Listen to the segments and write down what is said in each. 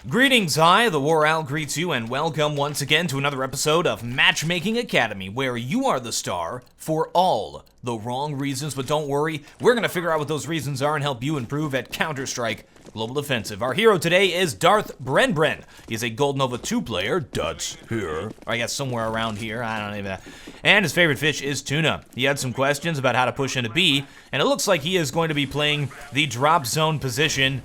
Greetings, TheWarOwl greets you, and welcome once again to another episode of Matchmaking Academy, where you are the star for all the wrong reasons. But don't worry, we're going to figure out what those reasons are and help you improve at Counter-Strike Global Offensive. Our hero today is Darth Bren. He's a Gold Nova 2 player. That's here. Or I guess somewhere around here. I don't even know. And his favorite fish is tuna. He had some questions about how to push into B, and it looks like he is going to be playing the drop zone position.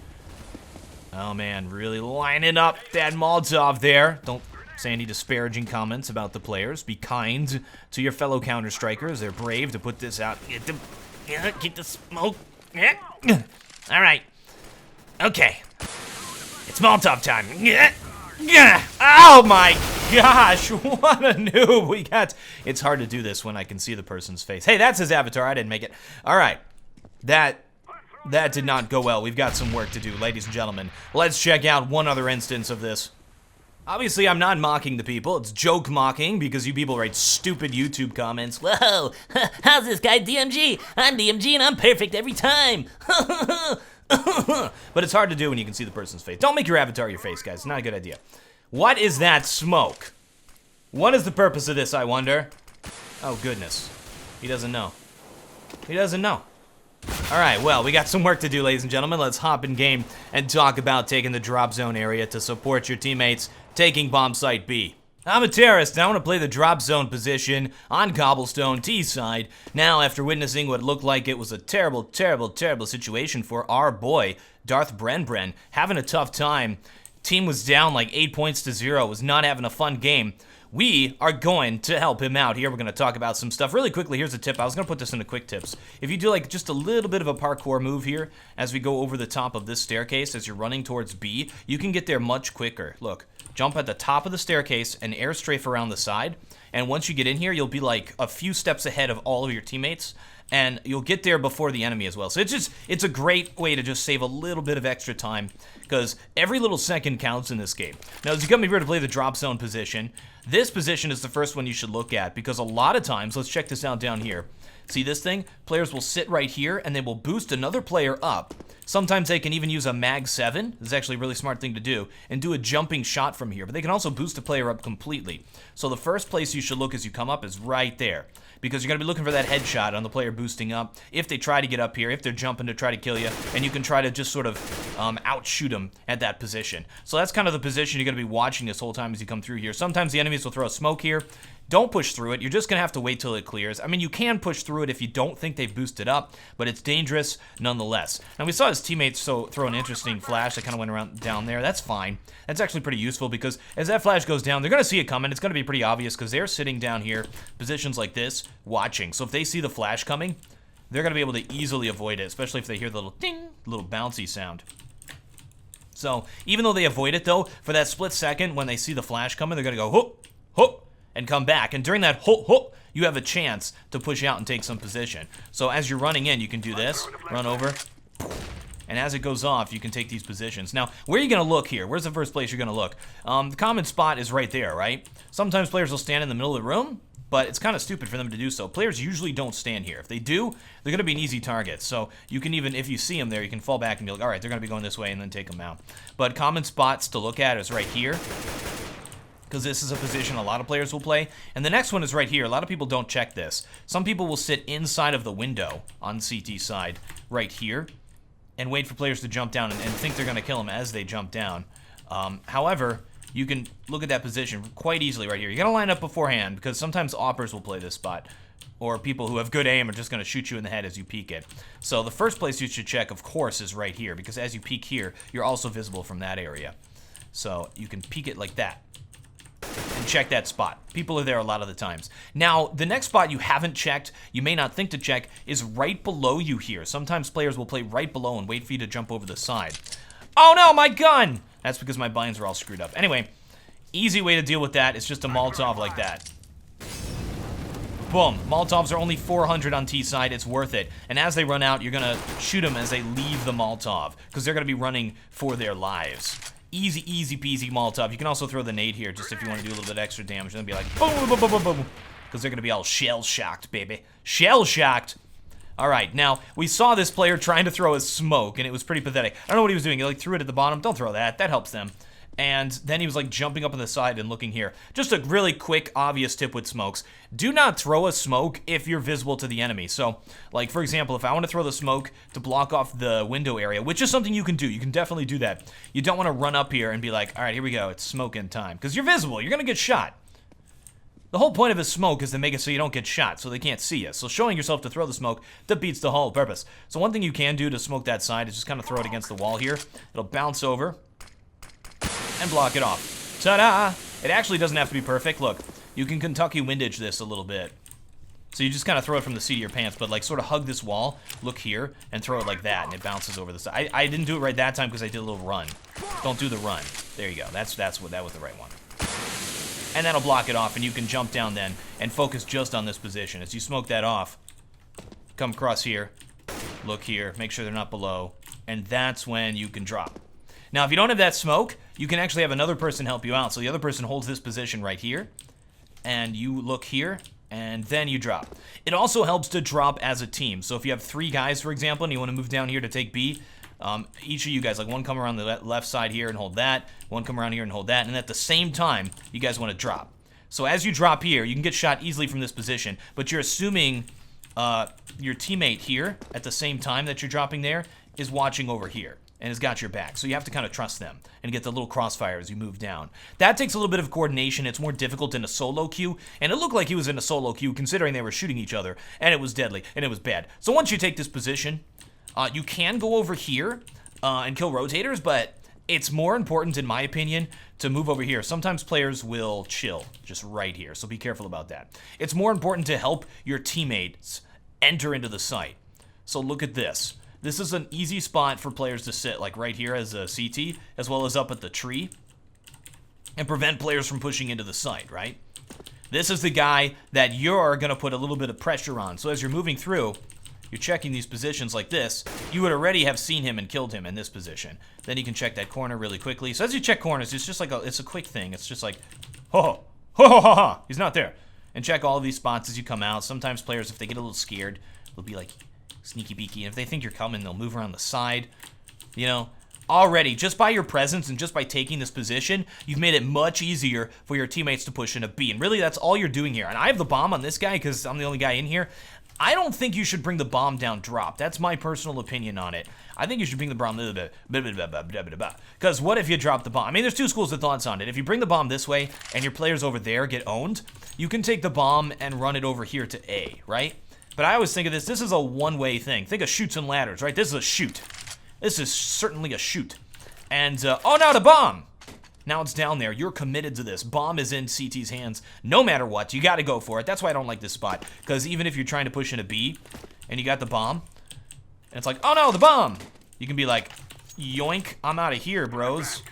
Oh man, really lining up that Molotov there. Don't say any disparaging comments about the players. Be kind to your fellow Counter-Strikers. They're brave to put this out. Get the smoke. All right. Okay. It's Molotov time. Oh my gosh, what a noob we got. It's hard to do this when I can see the person's face. Hey, that's his avatar. I didn't make it. All right. That did not go well. We've got some work to do, ladies and gentlemen. Let's check out one other instance of this. Obviously, I'm not mocking the people. It's joke mocking because you people write stupid YouTube comments. Whoa, how's this guy DMG? I'm DMG and I'm perfect every time. But it's hard to do when you can see the person's face. Don't make your avatar your face, guys. It's not a good idea. What is that smoke? What is the purpose of this, I wonder? Oh, goodness. He doesn't know. He doesn't know. Alright, well, we got some work to do, ladies and gentlemen. Let's hop in game and talk about taking the drop zone area to support your teammates taking bomb site B. I'm a terrorist, and I want to play the drop zone position on Cobblestone, T side. Now, after witnessing what looked like it was a terrible, terrible, terrible situation for our boy, Darth Bren, having a tough time. Team was down like 8 points to 0, was not having a fun game. We are going to help him out here. We're going to talk about some stuff. Really quickly, here's a tip. I was going to put this into quick tips. If you do like just a little bit of a parkour move here as we go over the top of this staircase as you're running towards B, you can get there much quicker. Look, jump at the top of the staircase and air strafe around the side. And once you get in here, you'll be like a few steps ahead of all of your teammates. And you'll get there before the enemy as well. So it's a great way to just save a little bit of extra time because every little second counts in this game. Now, as you come here to play the drop zone position, this position is the first one you should look at because a lot of times, let's check this out down here. See this thing? Players will sit right here and they will boost another player up. Sometimes they can even use a Mag 7, this is actually a really smart thing to do, and do a jumping shot from here, but they can also boost a player up completely. So the first place you should look as you come up is right there, because you're going to be looking for that headshot on the player boosting up, if they try to get up here, if they're jumping to try to kill you, and you can try to just sort of outshoot them at that position. So that's kind of the position you're going to be watching this whole time as you come through here. Sometimes the enemies will throw a smoke here. Don't push through it. You're just going to have to wait till it clears. I mean, you can push through it if you don't think they've boosted up, but it's dangerous nonetheless. Now, we saw his teammates throw an interesting flash that kind of went around down there. That's fine. That's actually pretty useful because as that flash goes down, they're going to see it coming. It's going to be pretty obvious because they're sitting down here, positions like this, watching. So if they see the flash coming, they're going to be able to easily avoid it, especially if they hear the little ding, little bouncy sound. So even though they avoid it, though, for that split second when they see the flash coming, they're going to go, hoop, hoop, and come back. And during that hoop, hoop, you have a chance to push out and take some position. So as you're running in, you can do this, run over, and as it goes off, you can take these positions. Now, where are you going to look here? Where's the first place you're going to look? The common spot is right there, right? Sometimes players will stand in the middle of the room, but it's kind of stupid for them to do so. Players usually don't stand here. If they do, they're going to be an easy target. So you can even, if you see them there, you can fall back and be like, all right, they're going to be going this way, and then take them out. But common spots to look at is right here, because this is a position a lot of players will play. And the next one is right here. A lot of people don't check this. Some people will sit inside of the window on CT side right here and wait for players to jump down and think they're going to kill them as they jump down. However, you can look at that position quite easily right here. You got to line up beforehand because sometimes oppers will play this spot, or people who have good aim are just going to shoot you in the head as you peek it. So the first place you should check, of course, is right here because as you peek here, you're also visible from that area. So you can peek it like that and check that spot. People are there a lot of the times. Now, the next spot you haven't checked, you may not think to check, is right below you here. Sometimes players will play right below and wait for you to jump over the side. Oh no, my gun! That's because my binds are all screwed up. Anyway, easy way to deal with that is just a Molotov like that. Boom. Molotovs are only 400 on T side. It's worth it. And as they run out, you're going to shoot them as they leave the Molotov because they're going to be running for their lives. Easy, easy peasy Molotov. You can also throw the nade here just if you want to do a little bit extra damage. Then be like, boom, boom, boom, boom, boom. Because they're going to be all shell-shocked, baby. Shell-shocked. All right, now, we saw this player trying to throw a smoke, and it was pretty pathetic. I don't know what he was doing. He, like, threw it at the bottom. Don't throw that. That helps them. And then he was like jumping up on the side and looking here. Just a really quick, obvious tip with smokes. Do not throw a smoke if you're visible to the enemy. So, like, for example, if I want to throw the smoke to block off the window area, which is something you can do. You can definitely do that. You don't want to run up here and be like, all right, here we go. It's smoking time. Because you're visible. You're going to get shot. The whole point of a smoke is to make it so you don't get shot, so they can't see you. So showing yourself to throw the smoke defeats the whole purpose. So one thing you can do to smoke that side is just kind of throw it against the wall here. It'll bounce over and block it off. Ta-da! It actually doesn't have to be perfect. Look, you can Kentucky windage this a little bit. So you just kind of throw it from the seat of your pants, but like sort of hug this wall, look here, and throw it like that, and it bounces over the side. I didn't do it right that time because I did a little run. Don't do the run. There you go. That was the right one. And that'll block it off, and you can jump down then and focus just on this position. As you smoke that off, come across here, look here, make sure they're not below, and that's when you can drop. Now, if you don't have that smoke, you can actually have another person help you out. So the other person holds this position right here, and you look here, and then you drop. It also helps to drop as a team. So if you have 3 guys, for example, and you want to move down here to take B, each of you guys, like one come around the left side here and hold that, one come around here and hold that, and at the same time, you guys want to drop. So as you drop here, you can get shot easily from this position, but you're assuming your teammate here, at the same time that you're dropping there, is watching over here and has got your back. So you have to kind of trust them and get the little crossfire as you move down. That takes a little bit of coordination. It's more difficult in a solo queue, and it looked like he was in a solo queue considering they were shooting each other, and it was deadly, and it was bad. So once you take this position, you can go over here and kill rotators, but it's more important, in my opinion, to move over here. Sometimes players will chill just right here, so be careful about that. It's more important to help your teammates enter into the site. So look at this. This is an easy spot for players to sit, like right here as a CT, as well as up at the tree, and prevent players from pushing into the site, right? This is the guy that you're going to put a little bit of pressure on. So as you're moving through, you're checking these positions like this, you would already have seen him and killed him in this position. Then you can check that corner really quickly. So as you check corners, it's just like it's a quick thing. It's just like, ho ho ho ho, he's not there. And check all of these spots as you come out. Sometimes players, if they get a little scared, they'll be like sneaky beaky. And if they think you're coming, they'll move around the side. You know, already, just by your presence and just by taking this position, you've made it much easier for your teammates to push in a B. And really, that's all you're doing here. And I have the bomb on this guy because I'm the only guy in here. I don't think you should bring the bomb down drop. That's my personal opinion on it. I think you should bring the bomb because what if you drop the bomb? I mean, there's 2 schools of thoughts on it. If you bring the bomb this way and your players over there get owned, you can take the bomb and run it over here to A, right? But I always think of this is a one-way thing. Think of chutes and ladders, right? This is a shoot. This is certainly a shoot. And, oh, now the bomb! Now it's down there. You're committed to this. Bomb is in CT's hands no matter what. You got to go for it. That's why I don't like this spot. Because even if you're trying to push in a B and you got the bomb, and it's like, oh no, the bomb! You can be like, yoink, I'm out of here, bros.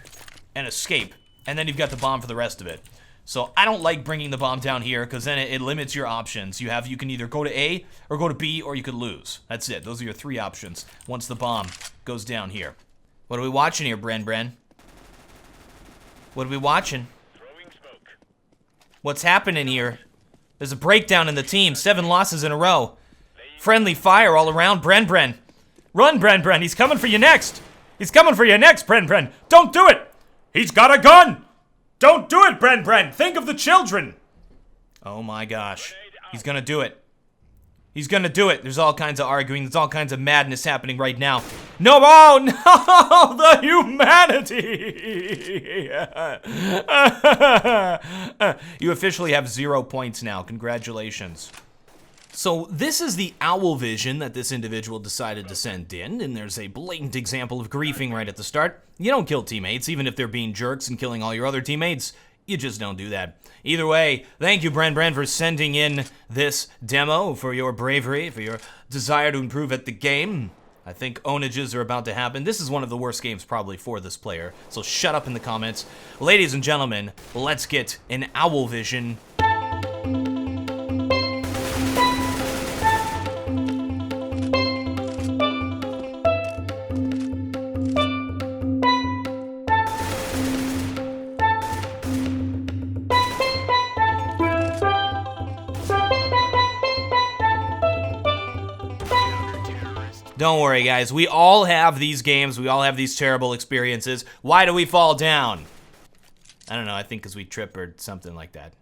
And escape. And then you've got the bomb for the rest of it. So I don't like bringing the bomb down here because then it limits your options. You can either go to A or go to B or you could lose. That's it. Those are your 3 options once the bomb goes down here. What are we watching here, Bren? What are we watching? What's happening here? There's a breakdown in the team. 7 losses in a row. Friendly fire all around. Bren. Run, Bren. He's coming for you next. He's coming for you next, Bren. Don't do it. He's got a gun. Don't do it, Bren. Think of the children. Oh my gosh. He's gonna do it. He's gonna do it. There's all kinds of arguing. There's all kinds of madness happening right now. No, oh no, the humanity. You officially have 0 points now. Congratulations. So this is the owl vision that this individual decided to send in, and there's a blatant example of griefing right at the start. You don't kill teammates, even if they're being jerks and killing all your other teammates. You just don't do that. Either way, thank you, Bren, for sending in this demo, for your bravery, for your desire to improve at the game. I think onages are about to happen. This is one of the worst games probably for this player, so shut up in the comments. Ladies and gentlemen, let's get an owl vision. Don't worry, guys. We all have these games. We all have these terrible experiences. Why do we fall down? I don't know, I think because we trip or something like that.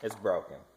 It's broken.